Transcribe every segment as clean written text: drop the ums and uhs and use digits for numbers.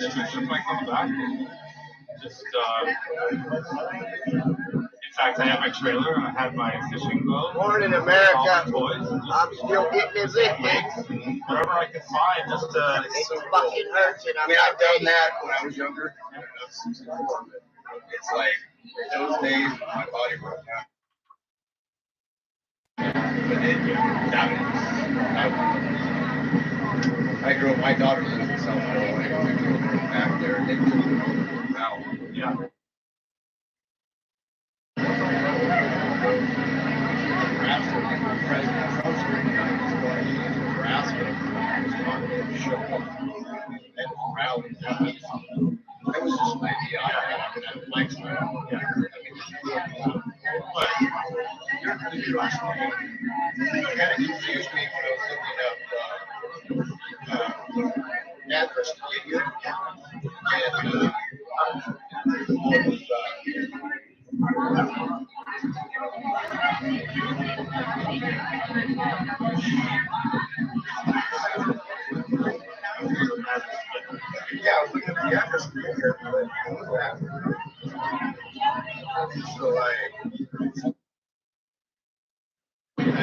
If I come back, just in fact, I had my trailer and I had my fishing boat. Morning, America. Toys, I'm still getting it lifted. whatever I can find, just It's so fucking hurts, and I've done that when I was younger. It's like those days when my body broke down. But it, I grew up. My daughter lives in South Carolina. We grew up back there, and it took me out. yeah. That was just an idea I had. I like it. But it kind of confused me when I was looking up address to get here. Yeah, I was looking at the address for here, but what was that? So I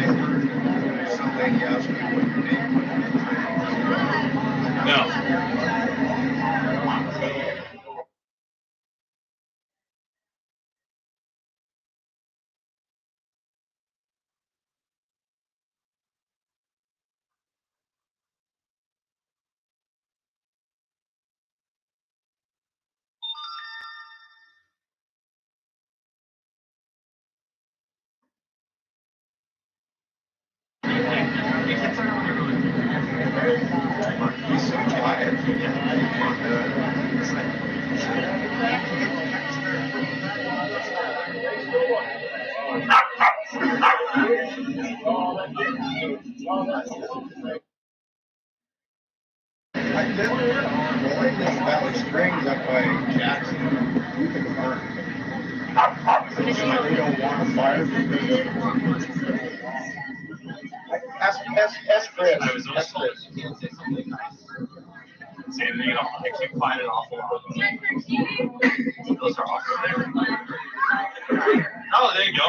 heard some lady ask me what your name was. No. He's so quiet. I've been going to Valley Springs up by Jackson. You can burn. You don't want a fire. Ask Chris. I was Ask Chris. See, you know, I keep finding awful lot of them. Those are awful there. Oh, there you go.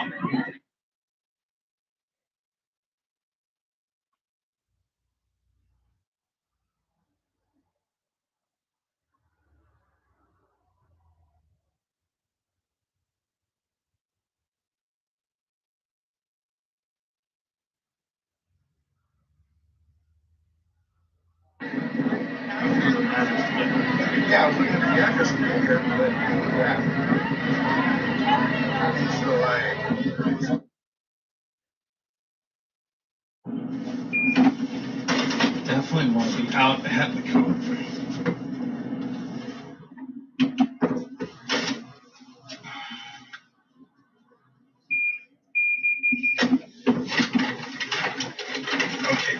Yeah, I was looking at the address for here, but yeah. So Definitely want to be out ahead of the code. Okay,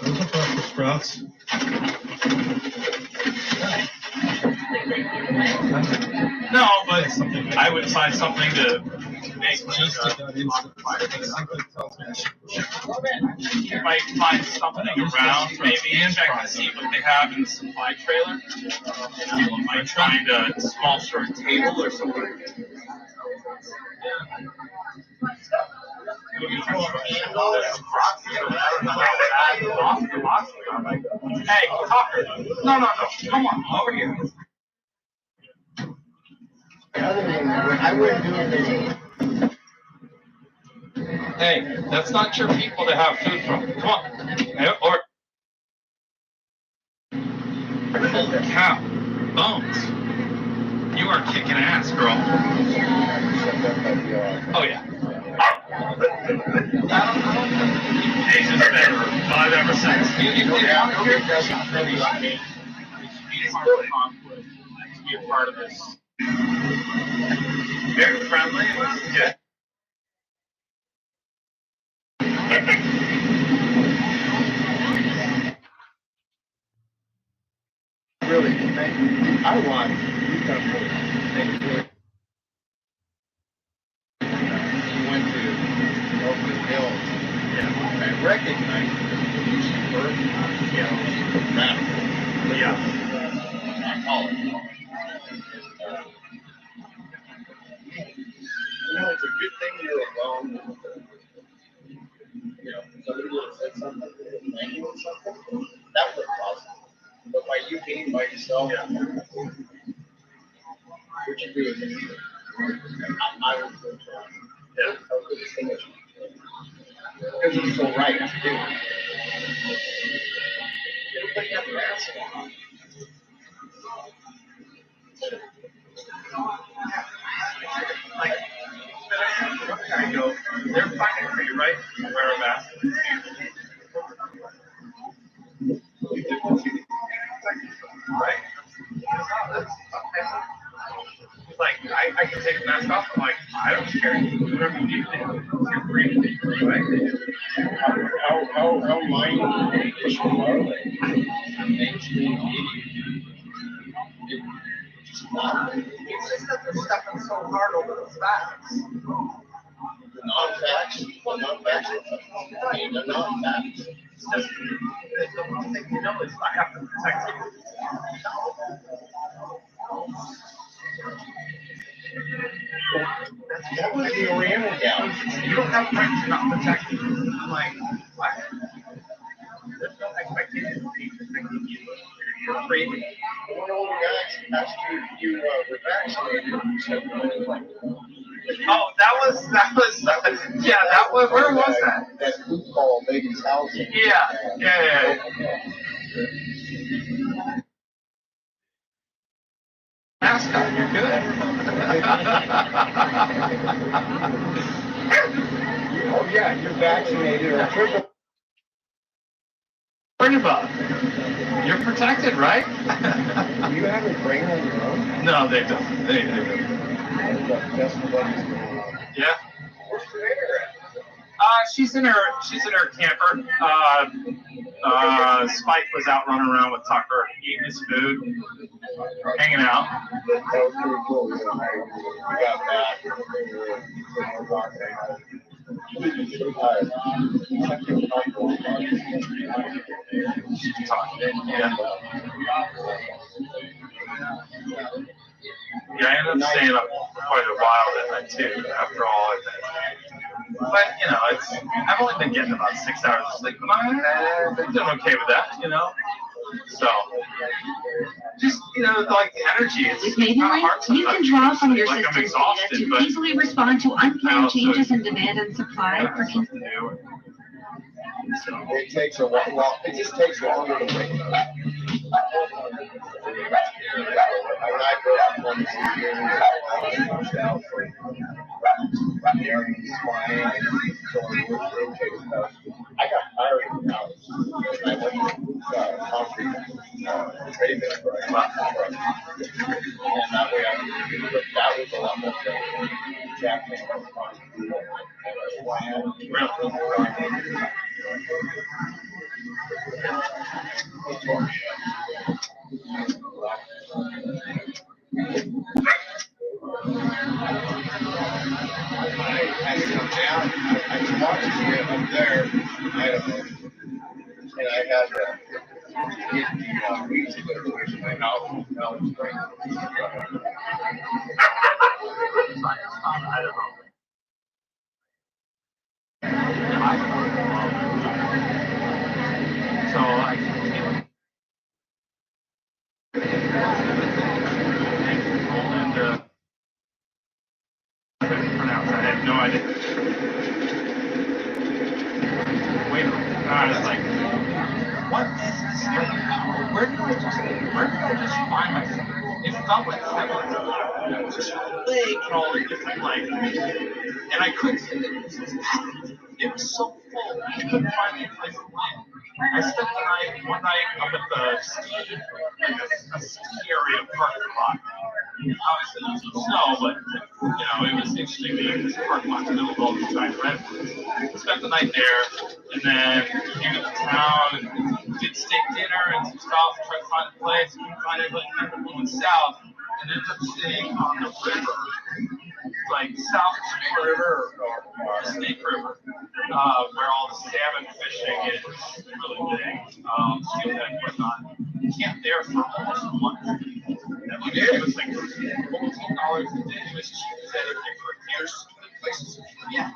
those are Brussels sprouts. No, but I would find something to make just you might find something around, maybe check to see what they have in the supply trailer. You might find a small short table or something. Hey, Tucker. No, come on, over here. I wouldn't do anything. Hey, that's not your people to have food from. Come on. Or holy cow. Bones. You are kicking ass, girl. Oh, yeah. Asia's been alive ever since. You want to be a part of this. Very friendly. Yeah. Really, I want you come forward. Thank you. You went to Oakland Hills. Yeah. I recognize you. Yeah. Radical. Yeah. call it. You know, it's a good thing you're alone. You know, somebody would have said something, thank you or something, that would have caused it. But by you being by yourself, what you do is I would feel trying. Yeah. I would do so much. Because it's so right to do. Everybody has a mask on. Like, I go, they're fine for you, right? Wear a mask. Right? Like, I can take the mask off. I'm like, I don't care. Whatever you do, you're free to do, right? How mind-conditioned are they? Mainstream media. It's just that they're stepping so hard over the facts. The non-facts, I mean, the non-facts. It's just, the one thing you know is I have to protect you. That was the Oriental gal. You don't have rights to not protect you. I'm like, what? There's no expectation of me protecting you. You're crazy. One older guy asked you were vaccinated. Oh, that was, yeah, that was, where was that? That group called Baby's House. Yeah. Mascot, you're good. Oh yeah, you're vaccinated or triple. Worry about. You're protected, right? Do you have a brain on your own? No, they don't. They don't. That's what is going on. Yeah. Where's Creator at? She's in her camper. Spike was out running around with Tucker, eating his food, hanging out. That was pretty cool. We got back. Yeah. Yeah, I ended up staying up quite a while that night too, after all. But, you know, I've only been getting about 6 hours of sleep, but I've been doing okay with that, you know? So, just, you know, like the energy, it's With kind of hard Maidenlink, you can draw from your like I'm system's exhausted, data to but easily respond to unplanned also- changes in demand and supply for something to do. So, It takes a while. Well, it just takes longer to wake up. I grew up 22 years myself. The airman's flying and so rotating stuff. I got tired of the house. I went to concrete trading it for and that way but that was a lot more fun. Japanese I come down, I was watching it up there, Idaho, and I had to get the weeds cleared away from my house and Valley Springs. So I couldn't pronounce. I had no idea. Wait a minute. I was like, what is this? Where did I just find myself? It felt like 7 minutes. Just big and all the different and I couldn't see it. It was so full. I couldn't find any place to land. I spent one night up at the ski, a ski area parking lot. Obviously, there was no snow, but it was interesting being in this parking lot in the middle of all these giant redwoods. Spent the night there, and then came into town and did steak dinner and some stuff, tried to find a place, couldn't find it, but ended up going south, and ended up staying on the river, like South River or Snake River, where all the salmon fishing is really big, steelhead and whatnot. Camped there for almost a month. You did? It was like $14 a day. It was cheap as anything for years. Places. Yeah.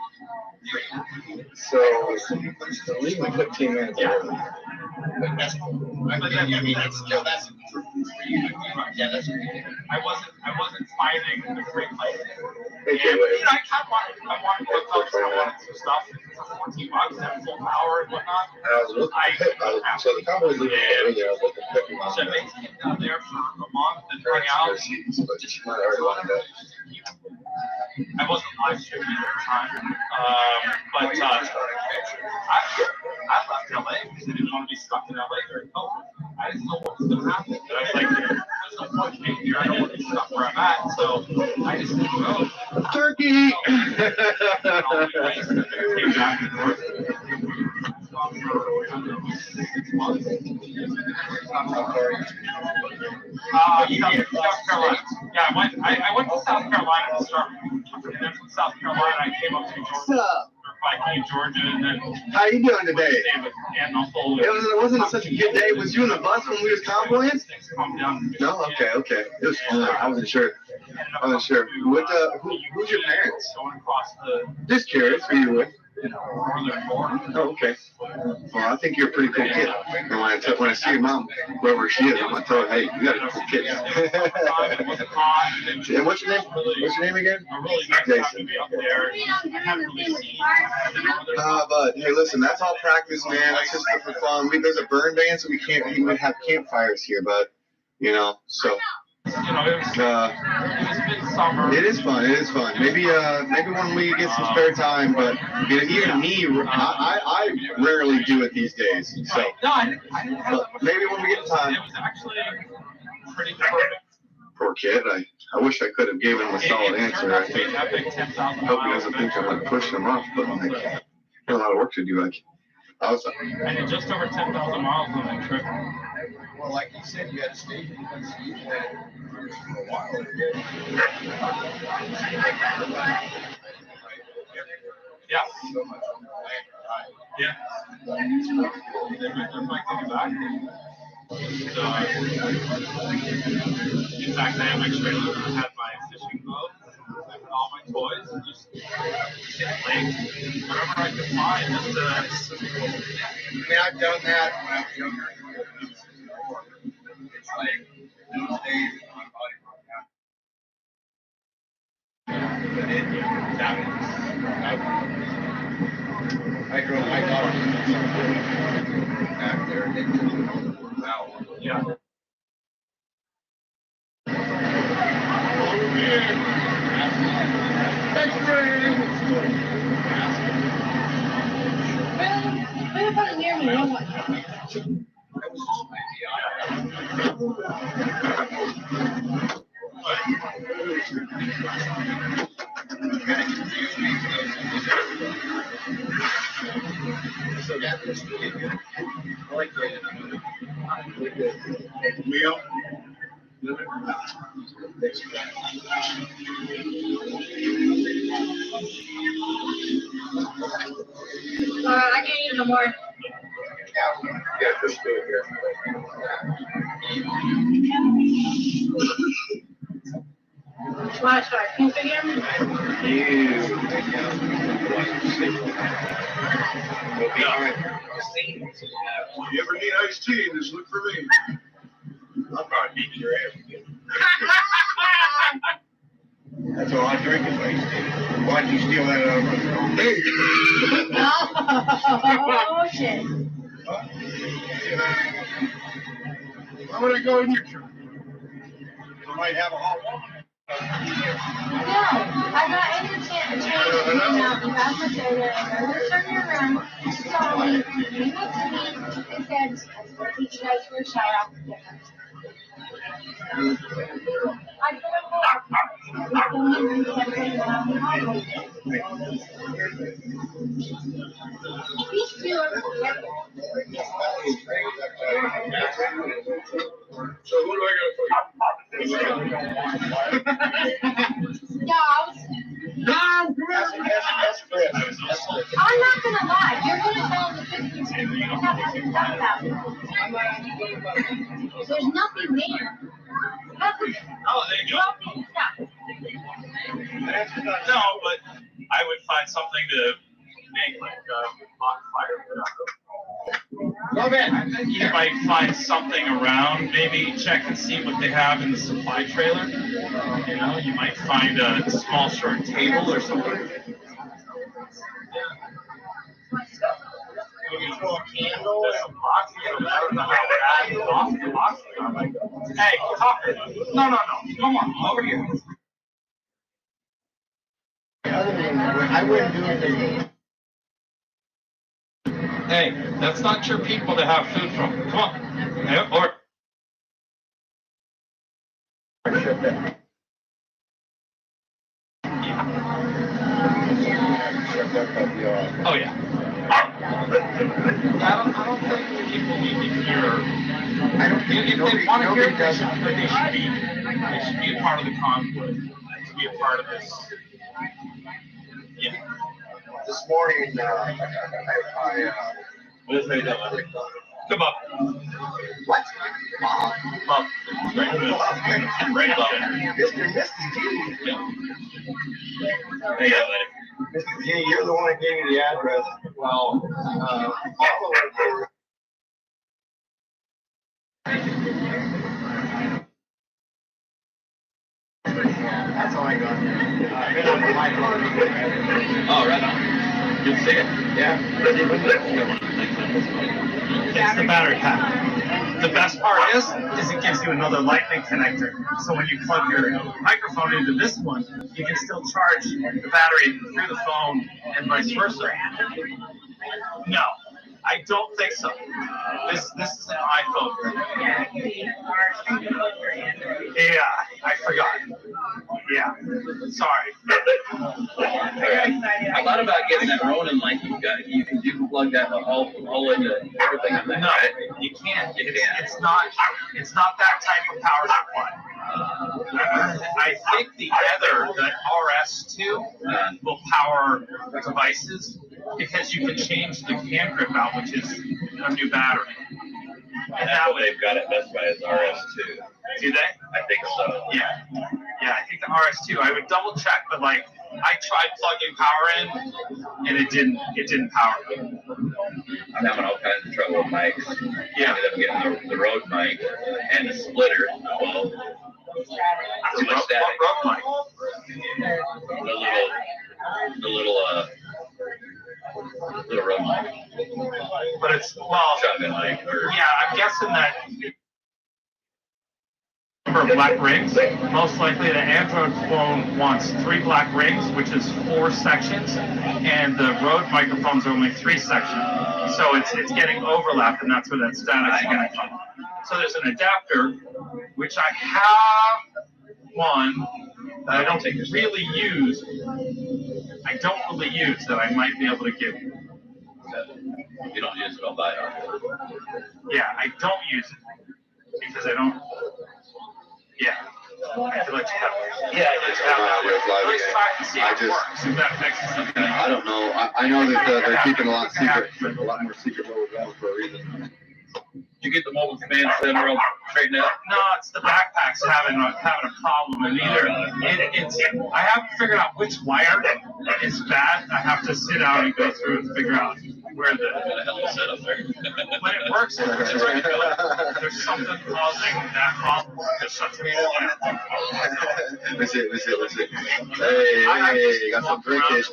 So, legally 15 minutes. Yeah. But that's cool. I mean, that's still, that's for you. Yeah, that's cool. I wasn't finding the free play. Okay, I wanted to put folks, I wanted some stuff for $14, have full power and whatnot. I was looking so the Cowboys leaving earlier, I was looking at picking on So they came down there for a month and hung out. but just already lined up. I wasn't live streaming at the time. But I left LA because I didn't want to be stuck in LA during COVID. I didn't know what was going to happen. And I was like, there's no point being here. I don't want to be stuck where I'm at. So I just didn't go. Turkey! Came back and forth. South Carolina. Yeah, I went to South Carolina to start. And then from South Carolina, I came up to Georgia. Georgia, and then How you doing today? It wasn't such a good day. Was you in the bus when we was convoying? No, okay. It was fun. I wasn't sure. What? Who's your parents? Going across the Just curious who you with. northern border. Oh, okay. Well, I think you're a pretty cool kid. And when I see your mom, wherever she is, I'm gonna tell her, hey, you got a cool kid. And what's your name? What's your name again? Jason. But hey, listen, that's all practice, man. That's just for fun. There's a burn ban, so we have campfires here, but so. It was midsummer. It is fun. Maybe when we get some spare time, but even me, I rarely do it these days. So No, I didn't have that much. Maybe when we get time. It was actually pretty perfect. Poor kid. I wish I could have given him a solid answer. I think. I hope he doesn't think I'm like pushing him off, but like, I got a lot of work to do. Like, I did just over 10,000 miles on that trip. Well, like you said, you had to stay for a while. Yeah. Yeah. They're like coming back. In fact, I have my trailer. I have my fishing boat. I have all my toys and just hit lakes, whatever I could find. Just I mean, I've done that when I was younger. It's like those days my body broke down. But I drove my daughter back there and into the valley. yeah. So that was really good. I like that. Meal. I can't eat no more. Yeah, just do it here. Why should I keep it here? You ever need iced tea, just look for me. I'll probably beat your ass again. That's all I drink is iced tea. Why'd you steal that out of my Hey! Oh, shit. Why would I go in your truck? I might have a hot woman. No, I got in the chance to out and got my soda, and I was turning around, saw me, came up to me, and said, I will teach you guys for a shower after dinner. I put a book. These two are together. So who do I go for? I'm not gonna lie. You're gonna tell the pictures and you have nothing to talk about. There's nothing there. Oh, there you go. No, but I would find something to make like a bonfire. You might find something around, maybe check and see what they have in the supply trailer. You know, you might find a small short table or something. Maybe throw a candle or some boxes or whatever. Hey, talk. No. Come on, over here. I wouldn't do anything. Hey, that's not your people to have food from. Come on. Hey, or. Yeah. Oh yeah. I don't think people need to hear. I don't think if they want to hear it, they should be a part of the convoy. They should be a part of this. Yeah. This morning, What is they doing? Come up. What? Up. Right above. Mr. G. Yeah. There you go, Mr. G, you're the one that gave me the address. Well, follow it there. That's all I got. Oh, right on. You see it? Yeah. It's the battery pack. The best part is it gives you another lightning connector. So when you plug your microphone into this one, you can still charge the battery through the phone and vice versa. No, I don't think so. This is an iPhone. Yeah, I forgot. Yeah, sorry. I thought about getting that Ronin, like you can plug that all into everything on that. No, right? you can't. It's not that type of power supply. I think the RS2 will power devices because you can change the hand grip out, which is a new battery. And that way they've got it Best Buy as RS2. Do they? I think so. Yeah, I think the RS2. I would double check, but like I tried plugging power in, and it didn't power. I'm having all kinds of trouble with mics. Yeah, I'm getting the Rode mic and the splitter. Well, too much static. What Rode mic? The little Rode mic. But it's Shotgun mic. Yeah, I'm guessing that. For black rings, most likely the Android phone wants 3 black rings, which is 4 sections, and the Rode microphones are only 3 sections. So it's getting overlapped, and that's where that static's coming from. So there's an adapter, which I have one that I don't really use. That I might be able to give you. If you don't use it, I'll buy it. Yeah, I don't use it because I don't. Yeah. I feel like you have it. Yeah, I just have At least try and see if it works. If that fixes something. I don't know. I know that they're keeping a lot more secret for a reason. Did you get the mobile command center all straightened out? No, it's the backpack's having a problem, and I have to figure out which wire is bad. I have to sit down and go through and figure out where the hell of a setup there. When it works, it's really good. There's something causing that problem. There's something. Let's see. Hey, got some breakage.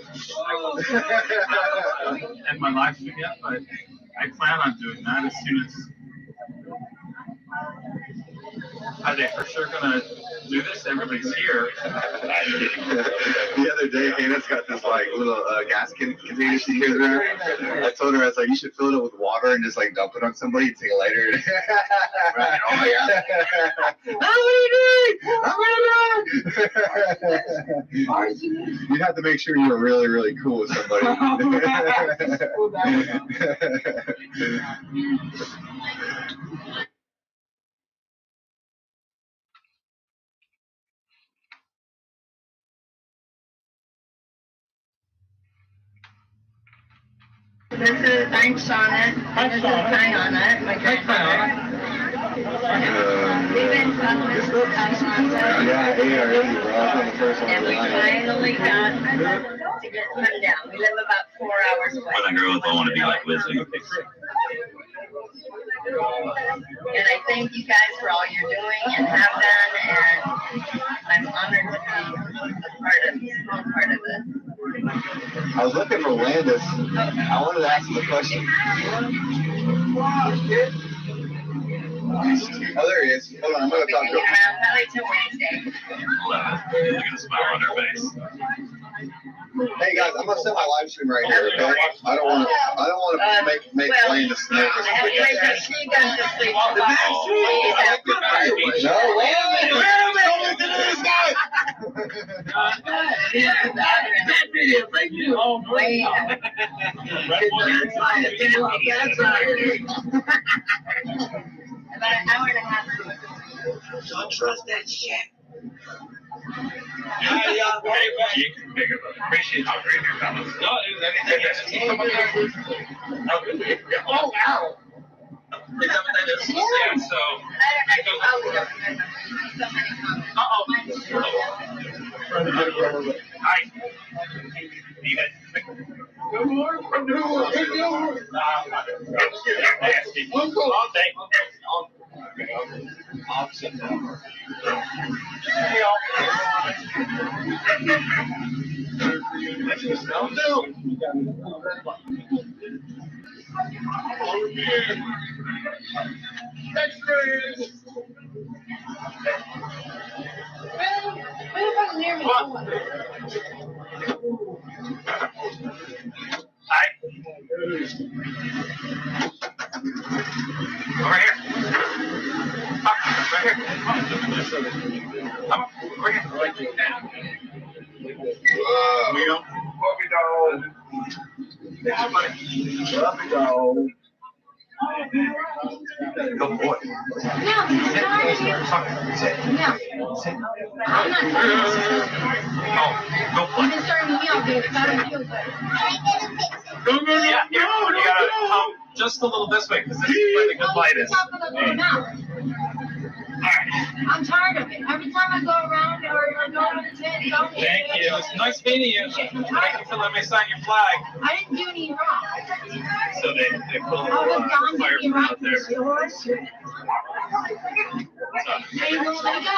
And my live stream yet, but I plan on doing that as soon as. Are they for sure gonna do this? Everybody's here. The other day, Hannah's got this like little gas container she carries around. I told her, I was like, you should fill it up with water and just like dump it on somebody, take a lighter. Right? Oh yeah. I'm gonna you have to make sure you're really, really cool with somebody. This is, I'm Shauna. This is Kayana, my grandmother. been talking with Distancesansac. Yeah, 8 already, bro. I was on the first one. And we finally got to get them down. We live about 4 hours away. When I grow up, I want to be like visiting. And I thank you guys for all you're doing and have done, and I'm honored to be a small part of it. I was looking for Landis. I wanted to ask him a question. Oh, there he is. Hold on, I'm going to talk to him. Probably till Wednesday. Look at the smile on her face. Hey guys, I'm gonna set my live stream right here. Okay? I don't want to make Landis nervous. I have to wait till she goes to sleep. No, wait a minute. About an hour and a half. Don't trust that shit. Appreciate how great your fellows. No, Oh, wow. Yeah, so. Hi. Need it. Over here. Right here. Come on. Over here. Good boy. No, he's sorry. No. I'm not sorry. Oh, go play. You've been starting me all day. It's not a feel good. Yeah, you gotta come just a little this way because this is where the good light is. I'm tired of it. Every time I go around or go over the tent, Thank you. It's nice meeting you. Thank you for letting me sign your flag. I didn't do any wrong. So they put a I was little gone fire getting pit right out to the there. store. I ain't gonna let it go.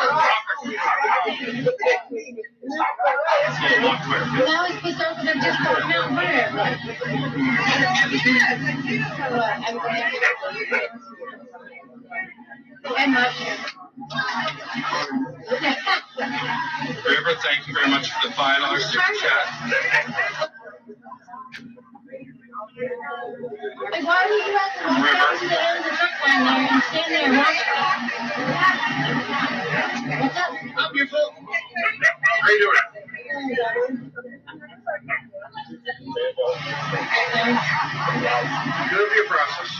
It's a little walk where. Now he's pissed off because I just bought him out and put it everywhere. And mushroom. River, thank you very much for the $5 super chat. Like, why would you have to walk down to the end of the truck line there and stand there and watch it? What's up? I'm beautiful. How you doing? It'll be a process.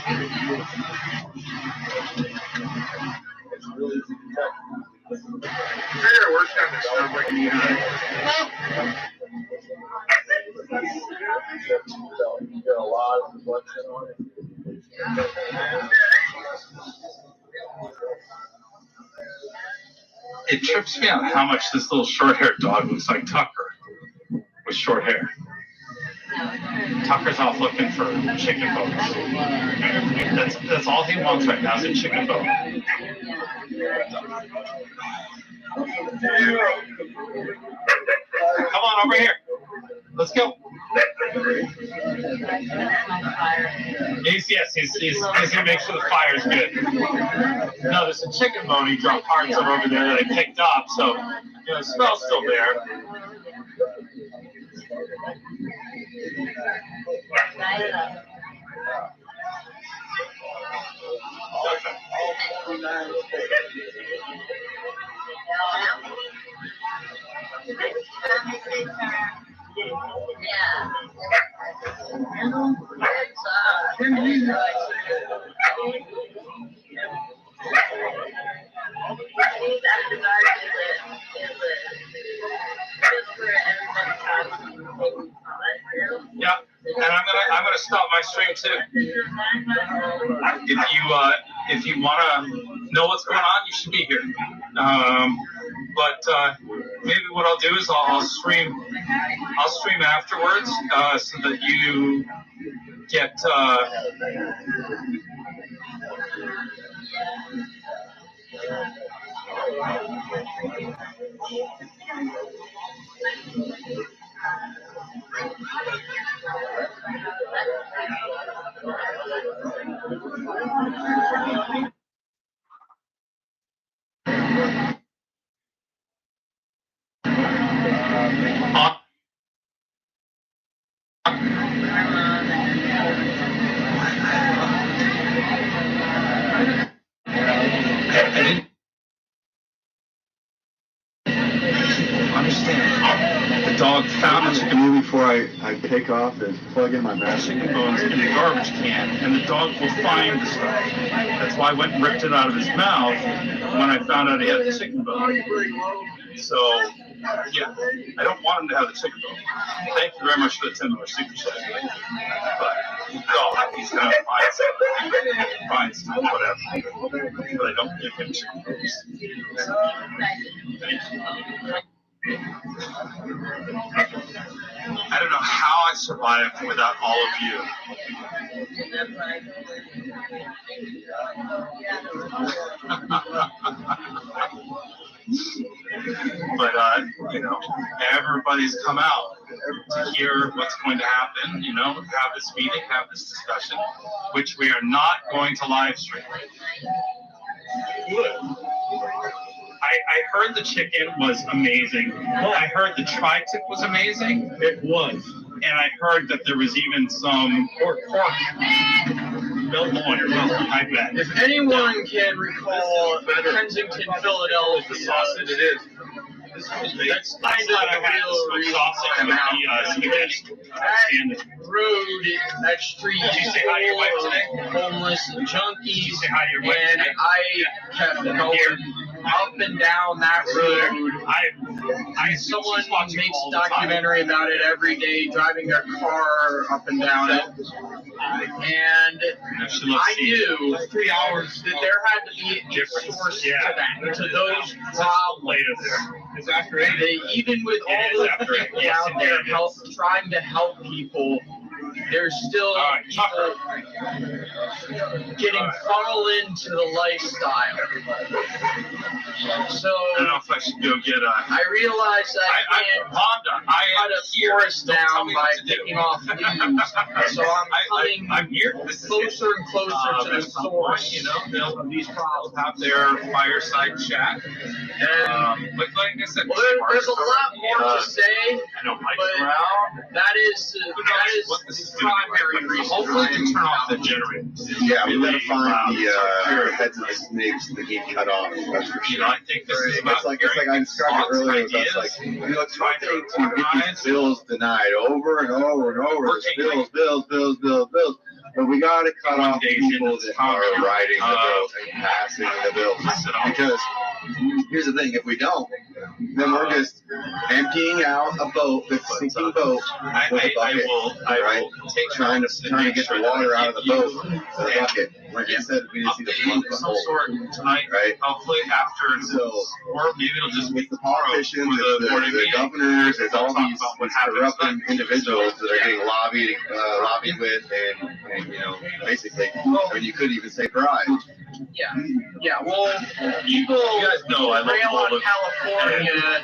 It's really easy to detect. I gotta work on this stuff like you got a lot of reflection on it. It trips me out how much this little short-haired dog looks like Tucker with short hair. Tucker's off looking for chicken bones. That's all he wants right now is a chicken bone. Come on over here. Let's go. He's gonna make sure the fire's good. No, there's a chicken bone he dropped parts of over there that I picked up, so the smell's still there. Yeah, and I'm gonna stop my stream too. If you wanna know what's going on, you should be here. But maybe what I'll do is I'll stream afterwards so that you get. The dog found a chicken bone before I take off is plug in my mask. bones in the garbage can, and the dog will find the stuff. That's why I went and ripped it out of his mouth when I found out he had the chicken bone. So, yeah, I don't want him to have the chicken bone. Thank you very much for the $10 super chat. But he's gonna find some whatever. But I don't give him chicken bones. Thank you. I don't know how I survived without all of you. But everybody's come out to hear what's going to happen. Have this meeting, have this discussion, which we are not going to live stream. I heard the chicken was amazing. I heard the tri-tip was amazing. It was. And I heard that there was even some pork. I bet. If anyone can recall Kensington, Philadelphia, The sausage, it is. that's kind of the real reason why I'm out. That road, that street, Did you say hi to your wife today? homeless junkies, say hi to your wife and today? I kept going up and down that road. Someone makes a documentary about it every day, driving their car up and down it. And I knew 3 hours that there had to be a source to that, to those problems. later there. Is that great? Even with all the people out there trying to help people, there's still people getting funneled into the lifestyle. So I don't know if I should go get a. I realized I can't cut a forest down by picking off leaves. So I'm here. closer and closer to the source. These problems have their fireside chat. But like I said, There's a lot more to say, but that is the primary reason. Hopefully, we can turn off the generator. Yeah, we gotta find the heads of the snakes that get cut off. That's for sure. I think this is It's like I described it earlier. It's like it's one thing to get these bills denied over and over and over. It's bills. But we gotta cut off people that are writing the bills and passing the bills. Because here's the thing: if we don't, then we're just emptying out a boat, a sinking boat, with a bucket, right? Trying to get the water out of the boat to the bucket. Like I said, we just need to plug the hole tonight, right? Hopefully after, or maybe it'll just be with the politicians, the governors, there's all these corrupt individuals that are getting lobbied with, and basically, you couldn't even say bribe. Yeah. Well, people You guys know I love rail all on of California.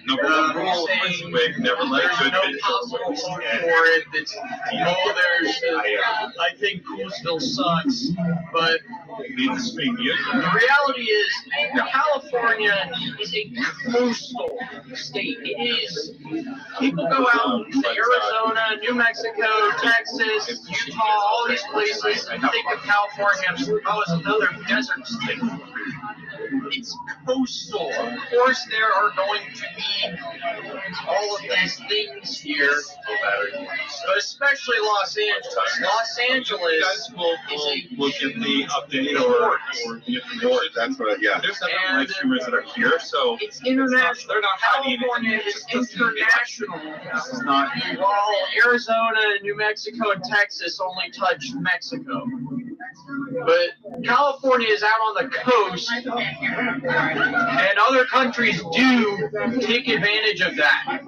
Number one rule saying is never let there's good no videos possible go vote for it. I think Coolsville sucks, but need to stream you. the reality is California is a coastal state. It is. People go out to Arizona, New Mexico, Texas, Utah, all these places, and think of California as another desert state. It's coastal. Of course, there are going to be all of these things here, but especially Los Angeles. Los Angeles You guys will get the update or the information. That's what, There's some live streamers that are here, so it's international. they're not hiding California anything. is international. This is not. While Arizona, New Mexico, and Texas only touch Mexico. But California is out on the coast, and other countries do take advantage of that.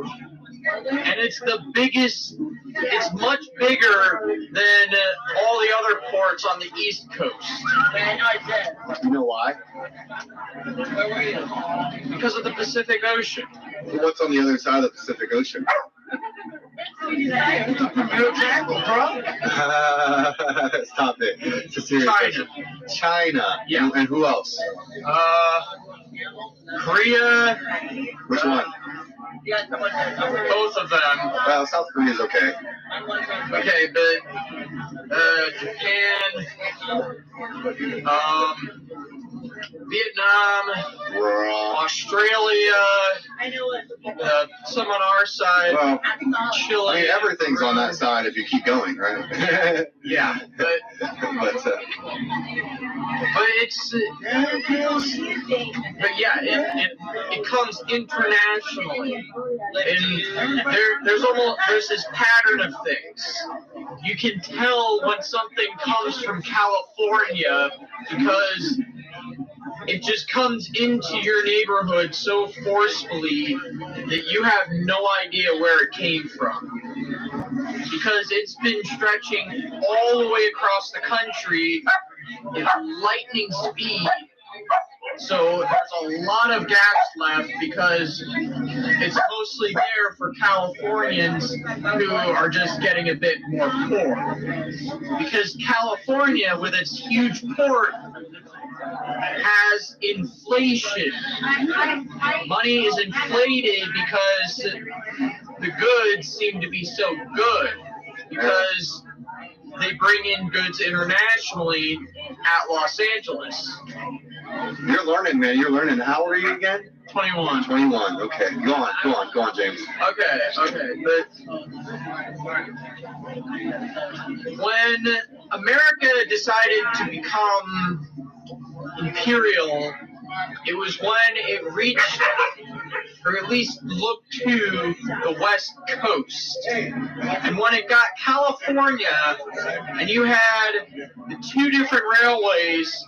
And it's the biggest, it's much bigger than all the other ports on the East Coast. You know why? Because of the Pacific Ocean. What's on the other side of the Pacific Ocean? Stop it. It's a serious question. China. Yeah. And who else? Korea. Which one? Both of them. Well, South Korea's okay. Okay, but Japan, Vietnam, Australia, some on our side, Well, Chile. I mean, everything's on that side if you keep going, right? Yeah, but it's, but yeah, it comes internationally, and there's this pattern of things. You can tell when something comes from California because it just comes into your neighborhood so forcefully that you have no idea where it came from. Because it's been stretching all the way across the country at lightning speed. So there's a lot of gaps left because it's mostly there for Californians who are just getting a bit more poor. Because California, with its huge port, has inflation. Money is inflated because the goods seem to be so good. Because they bring in goods internationally at Los Angeles. You're learning, man. You're learning. How old are you again? 21. 21. Okay. Go on, James. Okay. But when America decided to become imperial, it was when it reached, or at least looked to, the West Coast. And when it got California, and you had the two different railways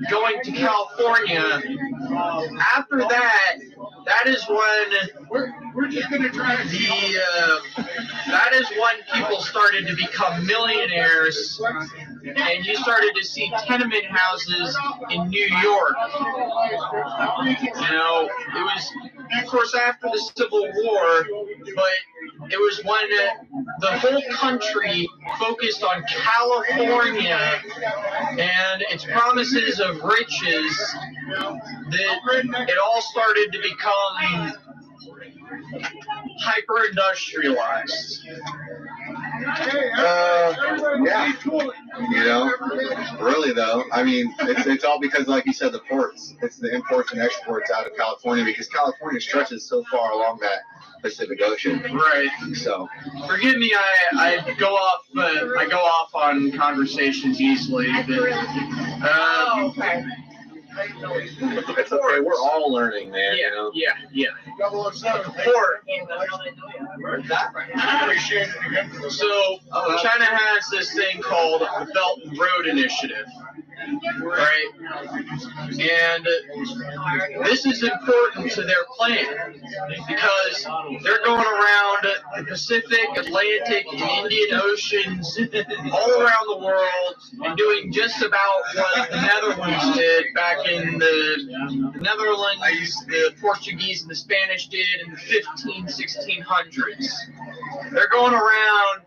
going to California, after that, that is when that is when people started to become millionaires, and you started to see tenement houses in New York. You know, it was, of course, after the Civil War, but it was when the whole country focused on California and its promises of riches that it all started to become hyper-industrialized. Yeah. You know, really though. I mean, it's all because, like you said, the ports. It's the imports and exports out of California because California stretches so far along that Pacific Ocean. Right. So. Forgive me, I go off on conversations easily. But, okay. It's okay. We're all learning, man. Yeah, you know? yeah. So China has this thing called the Belt and Road Initiative, right? And this is important to their plan because they're going around the Pacific, Atlantic, and Indian Oceans all around the world and doing just about what the Netherlands did back in the Netherlands, the Portuguese and the Spanish did in the 1600s. They're going around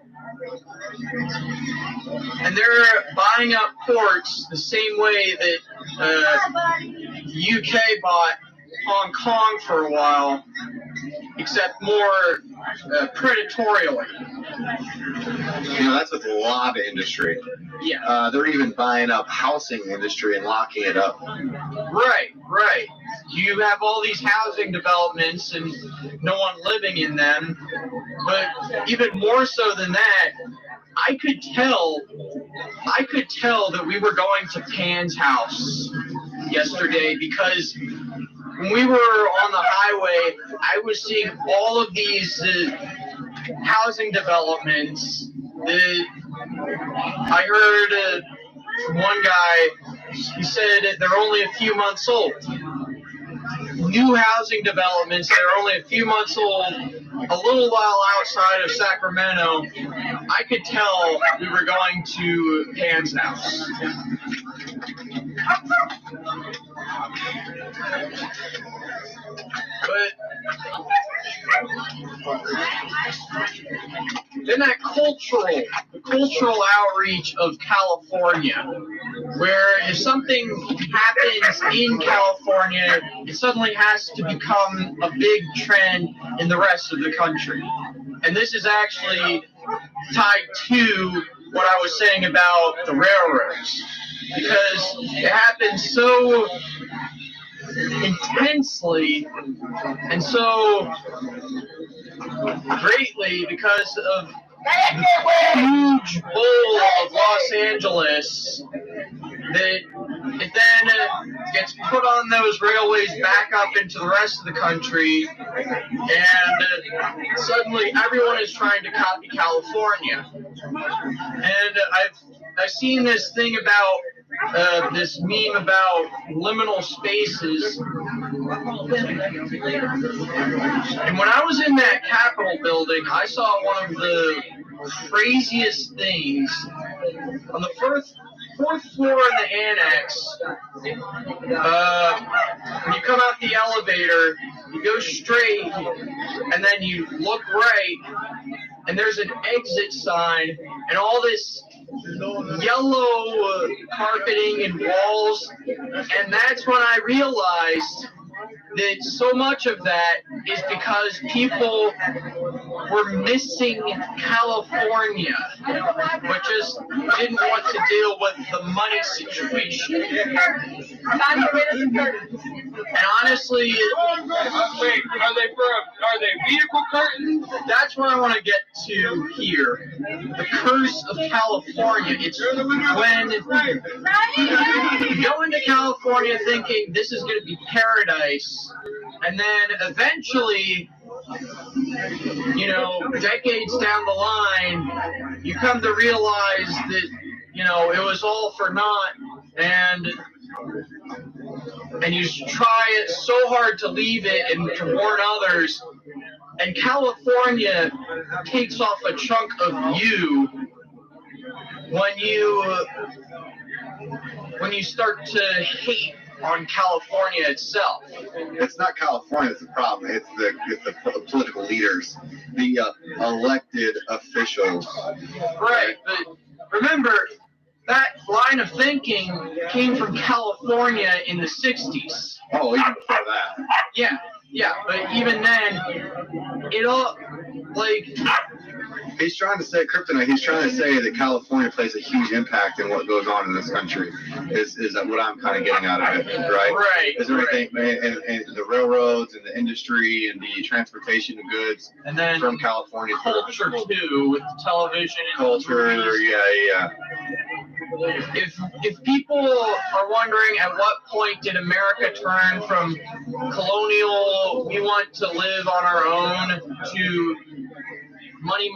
and they're buying up ports the same way that UK bought Hong Kong for a while, except more predatorially. You know, that's with a lot of industry. Yeah. They're even buying up housing industry and locking it up. Right. You have all these housing developments and no one living in them. But even more so than that, I could tell that we were going to Pan's house yesterday because when we were on the highway, I was seeing all of these housing developments. I heard one guy, he said they're only a few months old. New housing developments that are only a few months old, a little while outside of Sacramento, I could tell we were going to Pan's house. But then that cultural outreach of California, where if something happens in California, it suddenly has to become a big trend in the rest of the country. And this is actually tied to what I was saying about the railroads, because it happens so intensely and so greatly because of the huge bowl of Los Angeles that it then gets put on those railways back up into the rest of the country, and suddenly everyone is trying to copy California. And I've seen this thing about this meme about liminal spaces. And when I was in that Capitol building, I saw one of the craziest things. On the fourth floor in the annex, when you come out the elevator, you go straight, and then you look right, and there's an exit sign, and all this yellow carpeting and walls, and that's when I realized that so much of that is because people were missing California, but just didn't want to deal with the money situation. And honestly, Wait, are they vehicle curtains? that's where I want to get to here. The curse of California. It's when you go into California thinking this is going to be paradise, and then eventually, decades down the line, you come to realize that, it was all for naught, and you try it so hard to leave it and to warn others, and California takes off a chunk of you when you start to hate on California itself. It's not California that's the problem. It's the political leaders, the elected officials. Right, but remember, that line of thinking came from California in the 60s. Oh, even before that. Yeah, but even then, it all, He's trying to say, Kryptonite, he's trying to say that California plays a huge impact in what goes on in this country, is that what I'm kind of getting out of it, right? Right. Is there anything, and the railroads and the industry and the transportation of goods and then from California. culture, too, with television and Culture, movies. yeah. If people are wondering at what point did America turn from colonial, we want to live on our own, to money,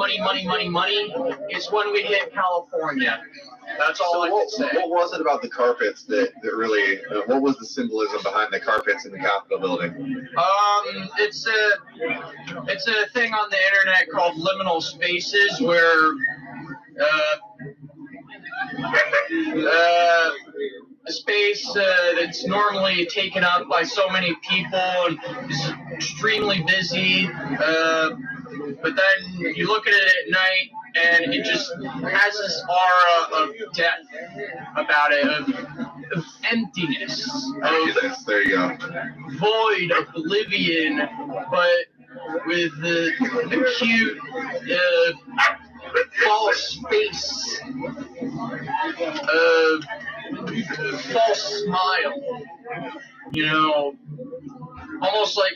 it's when we hit California. That's all I can say. What was it about the carpets that really, what was the symbolism behind the carpets in the Capitol building? It's a thing on the internet called liminal spaces, where a space that's normally taken up by so many people and is extremely busy, but then you look at it at night and it just has this aura of death about it, of emptiness, There you go. void, oblivion, but with the cute false space, false smile, almost like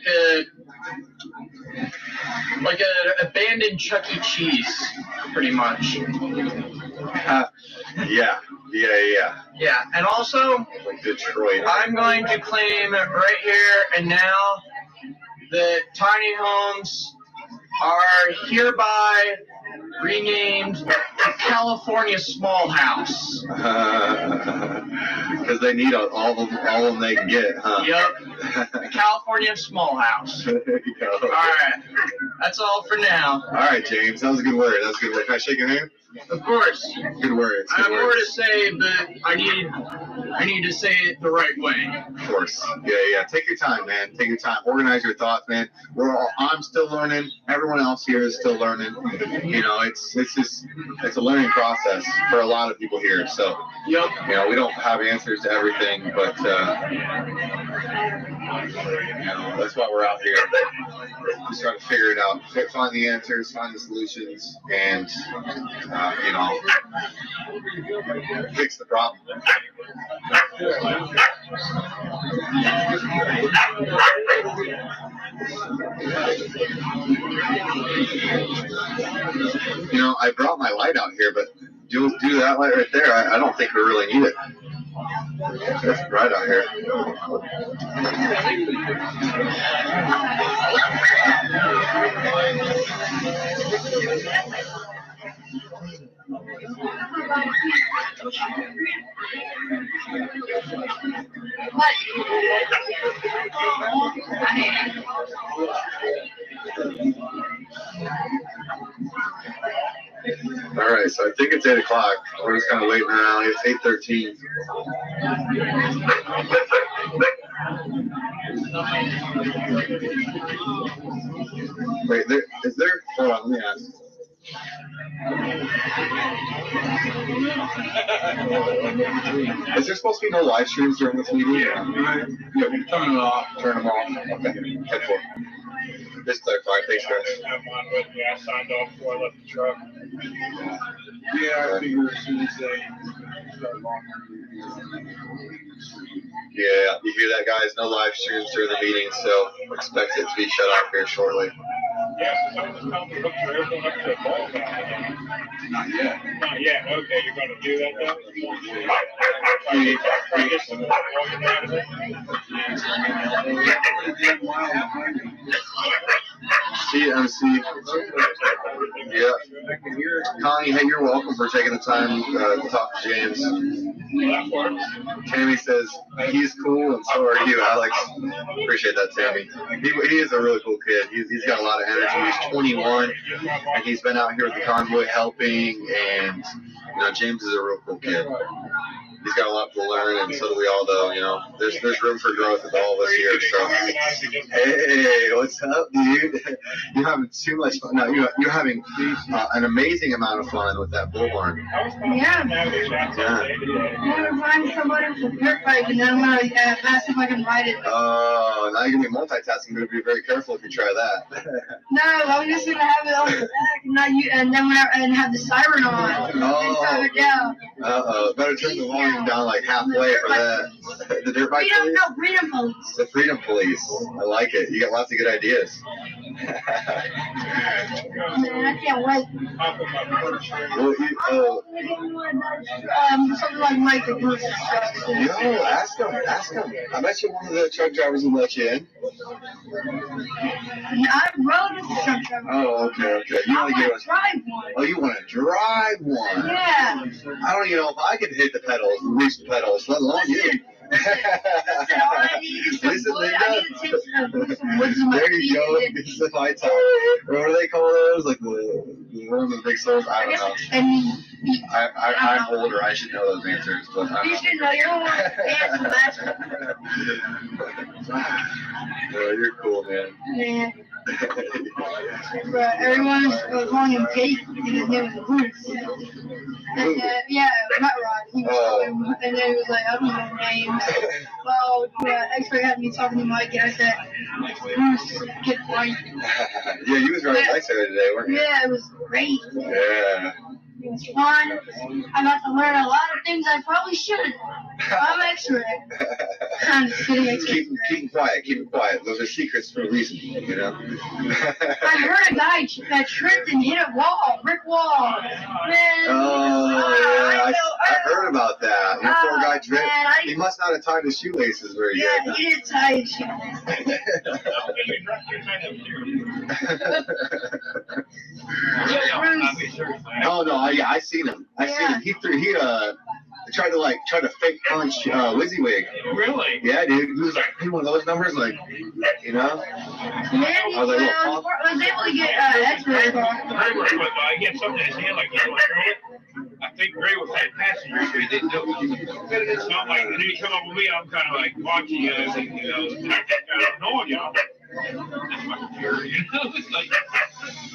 an abandoned Chuck E. Cheese, pretty much. Yeah. Yeah, and also, Like Detroit. I'm going to claim right here and now that tiny homes are hereby renamed the California Small House. Because they need all of them they can get, huh? Yep. The California Small House. There you go. All right. That's all for now. All right, James. That was a good word. That was a good word. Can I shake your hand? Of course. Good words. I Good have more words. to say, but I need to say it the right way. Of course. Yeah. Take your time, man. Take your time. Organize your thoughts, man. I'm still learning. Everyone else here is still learning. You know, it's a learning process for a lot of people here. So, Yep. you know, we don't have answers to everything, but you know, that's why we're out here. Just trying to figure it out, find the answers, find the solutions, and you know, fix the problem. You know, I brought my light out here, but you'll do that light right there. I don't think we really need it. It's bright out here. All right, so I think it's 8 o'clock. We're just kind of waiting around. It's 8:13. Wait, hold on, let me ask. Is there supposed to be no live streams during this meeting? Yeah, we can turn it off. Turn them off. Okay. Helpful. Just clarify. Thanks, I guys. didn't have mine with me. I signed off before I left the truck. Yeah, I figure as soon as they start locking. Yeah, you hear that, guys? No live streams during the meeting, so expect it to be shut off here shortly. Yeah, so some of the companies look for everyone up to a ball now. Not yet. Not yet. Okay, you're going to do that though? Try to get some organized. CMC. Yeah. Connie, hey, you're welcome for taking the time to talk to James. That works. Tammy says he's cool, and so are you, Alex. Appreciate that, Tammy. He is a really cool kid. He's got a lot of energy. He's 21, and he's been out here with the convoy helping, and you know, James is a real cool kid. He's got a lot to learn, and so do we all, though. You know, there's room for growth with all of us here. So, hey, what's up, dude? You're having too much fun. No, you're having an amazing amount of fun with that bullhorn. Yeah. Yeah. I'm finding somebody with a dirt bike, and then I'm going to ask if I can ride it. Oh, now you're going to be multitasking. You're going to be very careful if you try that. No, I'm just going to have it on the back, and then have the siren on. Oh. And turn it down. Uh-oh. Better turn the volume down like halfway for that. The dirt bike police? Freedom Police. The Freedom Police. I like it. You got lots of good ideas. Man, I can't wait. Well, Something like Mike the Grocery Truck. yo, ask him. I bet you one of the truck drivers will let you in. I rode with the truck driver. Oh, okay. You I want to want give to us? drive one. Oh, you want to drive one? Yeah. I don't even know if I can hit the pedals, reach the pedals, let alone you. Listen, all I need is some Listen, wood. Linda. I need to take some wood to my There you feet. go. This is the light top. What do they call those? Like one of the big souls? I don't know. And I'm older. I should know those answers, but I you don't should know you're the one who asked last know. You're cool, man. man. But everyone was calling him Jake because his name was Bruce. And, yeah, Matt Rod. He was calling him, and then he was like, I don't know names. Well, expert had me talking to Mike, and I said, Bruce, get right. Yeah, you was riding bikes there today, weren't you? Yeah, it was great. Yeah. It was fun. I got to learn a lot of things I probably shouldn't. I'm expert. I'm just kidding. Keep it quiet. Those are secrets for a reason, you know? I heard a guy that tripped and hit a brick wall. Man. Oh, yeah, I heard about that. Your poor guy tripped. Man, He must not have tied his shoelaces very yeah, good. he didn't tie his shoelaces. Oh no, I seen him. I seen him. He tried to fake punch WYSIWYG. Really? Yeah, dude. He was like, hey, one of those numbers, like, you know. Man, I was like, I was able to get X-ray. I get something in his hand like that. I think Gray was like passenger, so he didn't know. It's not like when you come up with me, I'm kind of like watching you, and, you know, I don't know you. That's fucking weird, you know. It's like,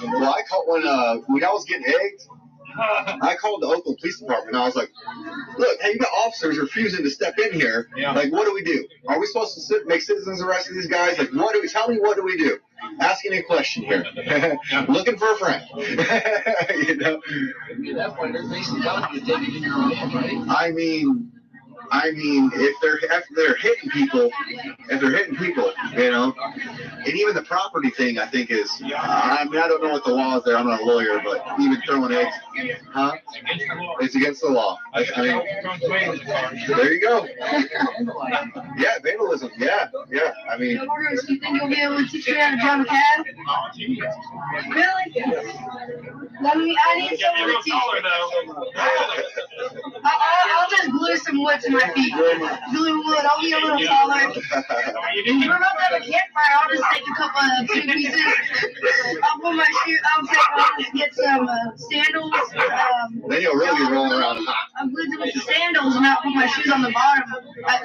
well, I caught when I was getting egged. I called the Oakland Police Department. And I was like, "Look, hey, you got officers refusing to step in here. Yeah. Like, what do we do? Are we supposed to make citizens arrest of these guys? Like, tell me what do we do? Asking a question here. Looking for a friend. You know? At that point, they're basically telling you to take it in your own hand, right? I mean, if they're hitting people, you know, and even the property thing, I think is, I mean, I don't know what the law is there. I'm not a lawyer, but even throwing eggs, huh? It's against the law. I mean, there you go. Yeah, vandalism. Yeah. I mean, Do you think you'll be able to teach me how to drive a cab? Really? I need someone to teach me. I'll just glue some wood to my feet. Glue wood. I'll be a little taller. If we're about to have a campfire, I'll just take a couple of 2 pieces. I'll put my shoe. I'll just get some sandals. then you'll really be rolling around hot. I'll glue them with the sandals and I'll put my shoes on the bottom.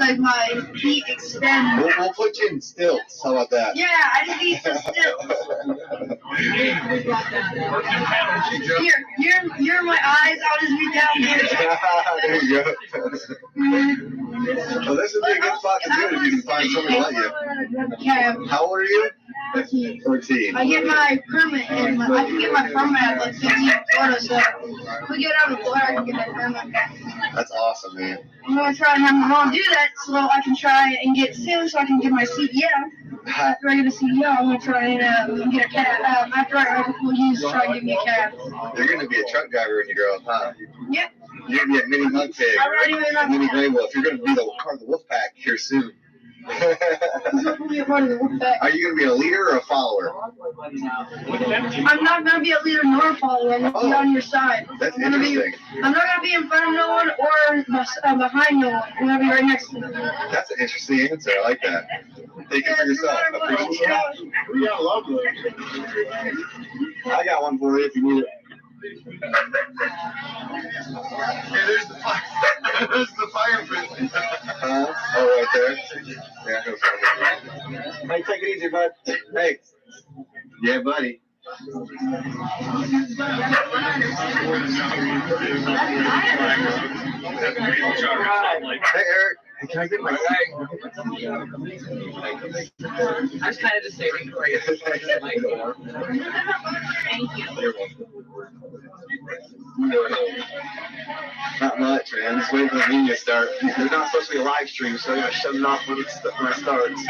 Like my feet extend. We'll put you in stilts. How about that? Yeah, I just need some stilts. You're my eyes. I'll just be down here. There you go. Well, this would be a good spot to do it if you can find someone to let you. How old are you? 14. I get my permit and I can get my permit at like 15 in Florida, so if we get out of Florida, I can get my permit. That's awesome, man. I'm going to try and have my mom do that so I can try and get soon so I can get my CDL. After I get a CDL, I'm going to try and get a cab. After I try and get me a cab. You're going to be a truck driver when you grow up, huh? Yep. You're going to be a mini mug pig. Mini gray wolf. You're going to be the part of the wolf pack here soon. He's not going to be a part of the wolf pack. Are you going to be a leader or a follower? I'm not going to be a leader nor a follower. I'm going to be on your side. That's interesting. I'm not going to be in front of no one or behind no one. I'm going to be right next to them. That's an interesting answer. I like that. Take it for yourself. I got one for you if you need it. Hey, there's the fire. There's the fire pit. Oh, right there. Yeah, no problem. Hey, take it easy, bud. Hey. Yeah, buddy. Hey, Eric. Can I get my bag? I was kind of just saying, Thank you. Not much, man. Just waiting for the meeting to start. There's not supposed to be a live stream, so I gotta shut it off when it starts.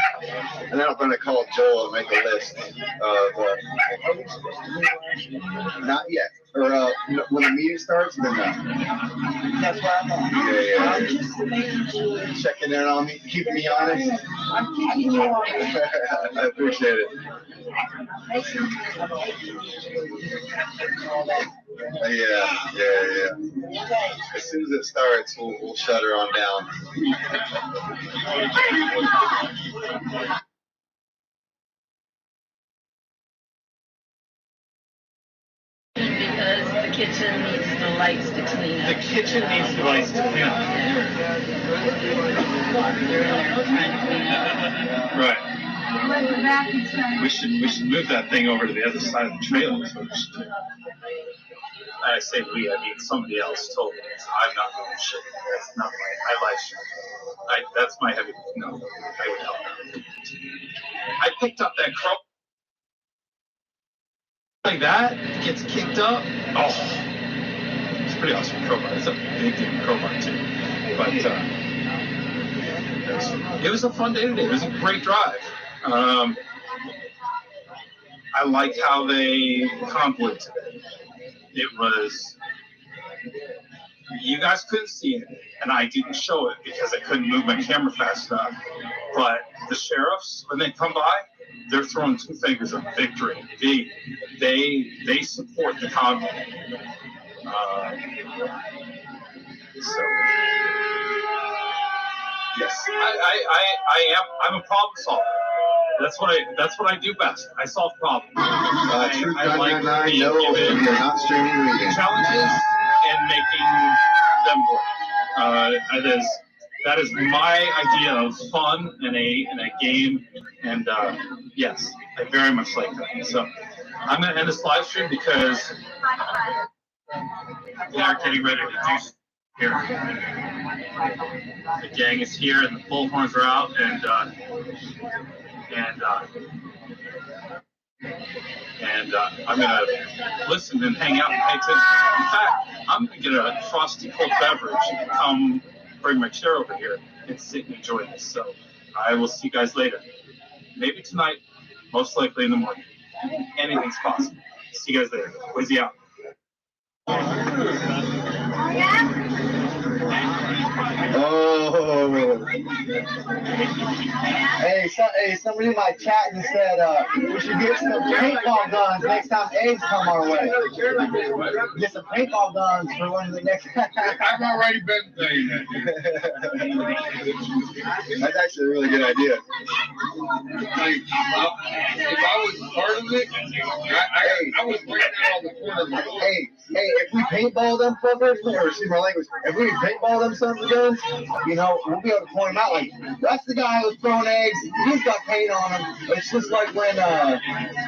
And then I'm gonna call Joel and make a list of. Not yet. Or when the meeting starts, then that's what I'm on. Yeah. I'm just making sure. Checking in on me, keeping me honest. I'm keeping you honest. I appreciate it. Yeah. As soon as it starts, we'll shut her on down. Because the kitchen needs the lights to clean up. The kitchen needs the lights to clean up. They're in there trying to clean up. Right. We should move that thing over to the other side of the trailer. That's what we should do. I say we, I mean somebody else told me. I'm not doing shit. That's not my life shit. That's my heavy. No, I would help them. I picked up that crow. Like that gets kicked up. Oh, it's pretty awesome crowbar. It's a big crowbar too. But it was a fun day today. It was a great drive. I liked how they convoyed today. It was, you guys couldn't see it, and I didn't show it because I couldn't move my camera fast enough. But the sheriffs, when they come by, they're throwing two fingers of victory. They support the convoy. So yes, I'm a problem solver. That's what I do best. I solve problems. True I like being no, given you're not streaming reading. challenges and making them work. That is my idea of fun in a game, and yes, I very much like that. So I'm going to end this live stream because they're getting ready to do here. The gang is here, and the bullhorns are out, and I'm going to listen and hang out and pay attention. In fact, I'm going to get a frosty cold beverage and come bring my chair over here and sit and enjoy this. So I will see you guys later. Maybe tonight, most likely in the morning. Anything's possible. See you guys later. Wizzy out. Oh. Hey, somebody in my chat just said we should get some paintball guns next time eggs come our way. Get some paintball guns for one of the next. I've already been saying that. That's actually a really good idea. Like, if I was part of it, I was right now on the corner. Hey, if we paintball them fuckers, or excuse my language, if we paintball them sons of guns, you know, we'll be able to point them out. Like, that's the guy who was throwing eggs. He's got paint on him. It's just like when,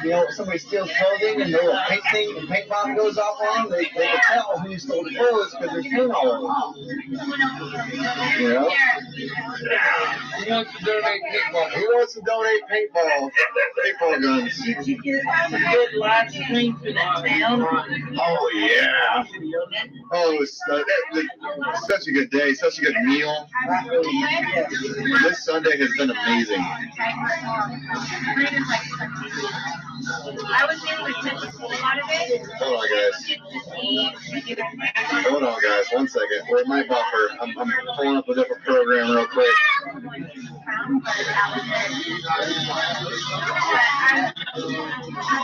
you know, somebody steals clothing and the little paint thing, the paint bomb goes off on them. They can tell who stole the clothes because there's paint all over them. You know? Who wants to donate paintball? Who wants to donate paintball guns? Did you get some good live stream for that town? Oh, yeah. Oh, such a good day, such a good meal. This Sunday has been amazing. I was able to catch a lot of it. Hold on, guys. 1 second. Where's my buffer? I'm pulling up a different program real quick.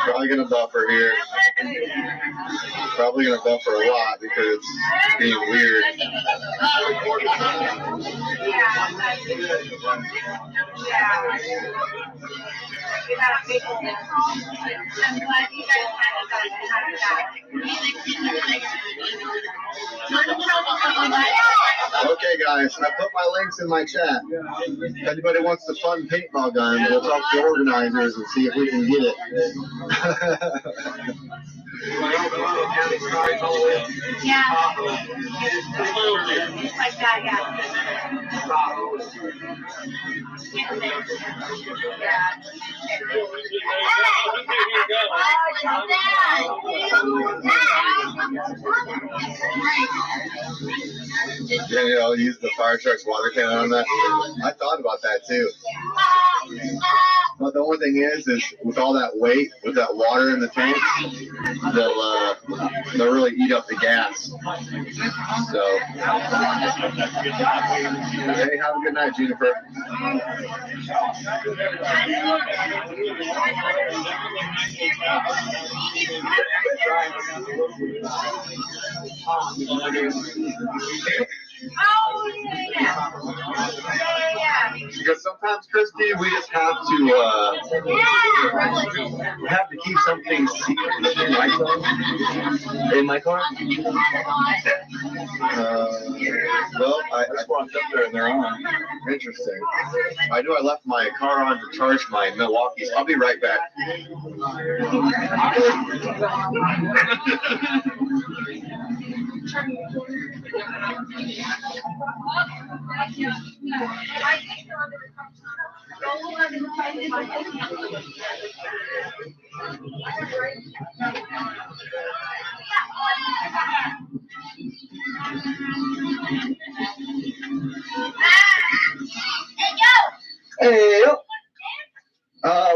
Probably gonna buffer here. Probably gonna buffer a lot because it's being weird. Okay, guys, I put my links in my chat. If anybody wants the fun paintball gun, we'll talk to the organizers and see if we can get it. Yeah. It's like that, yeah. Yeah, you know, use the fire truck's water cannon on that. I thought about that too. But the only thing is with all that weight, with that water in the tank, they'll really eat up the gas. So, hey, have a good night, Juniper. Oh, yeah. Because sometimes, Christy, we just have to keep something secret in my car. Well, I just walked up there and they're on. Interesting. I knew I left my car on to charge my Milwaukee's. I'll be right back. Hey, yo.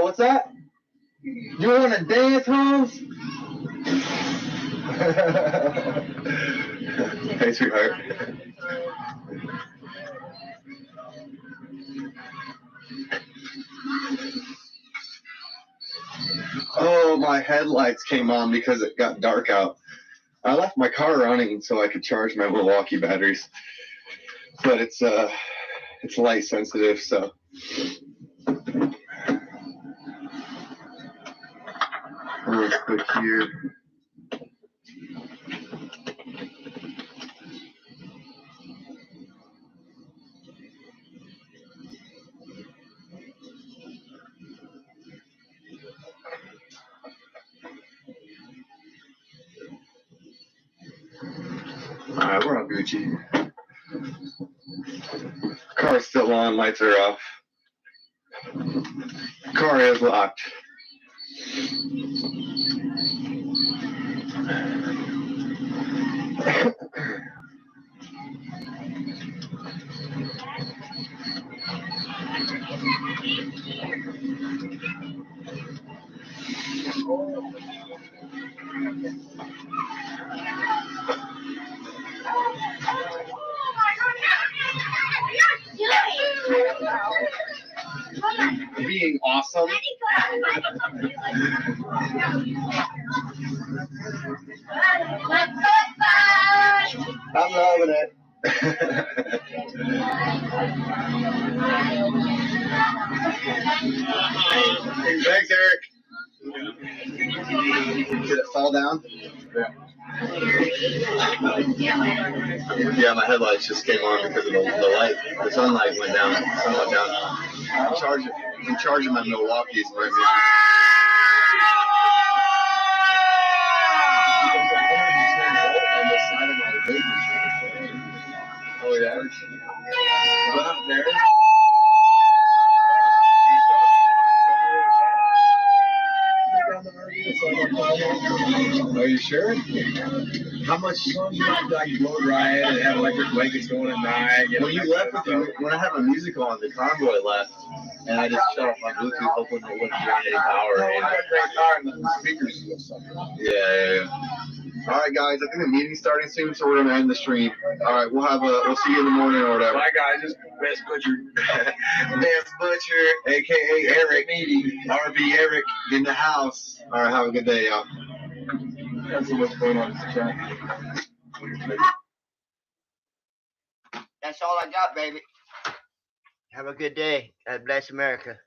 What's that? You want to dance, Holmes? Hey, sweetheart. Oh, my headlights came on because it got dark out. I left my car running so I could charge my Milwaukee batteries, but it's light sensitive, so. Real quick here. Alright, we're on Gucci. Car's still on, lights are off. Car is locked. Being awesome. I'm loving it. Thanks, Eric. Did it fall down? Yeah, my headlights just came on because of the light. The sunlight went down. The sun went down. I'm charging my Milwaukee's right now. Oh yeah. What up there? Are you sure? How much? Like blow dry it and have electric blankets going at night. When you left with you, when I had my music on, the convoy left, and I just shut off my Bluetooth, hoping it wouldn't drain any power. No, I got a great car and the speakers still suck. Yeah. All right, guys. I think the meeting's starting soon, so we're gonna end the stream. All right, we'll see you in the morning or whatever. Bye, guys. This is Best Butcher. Best Butcher, aka Eric. RB Eric in the house. All right, have a good day, y'all. That's what's going on in the chat. That's all I got, baby. Have a good day. God bless America.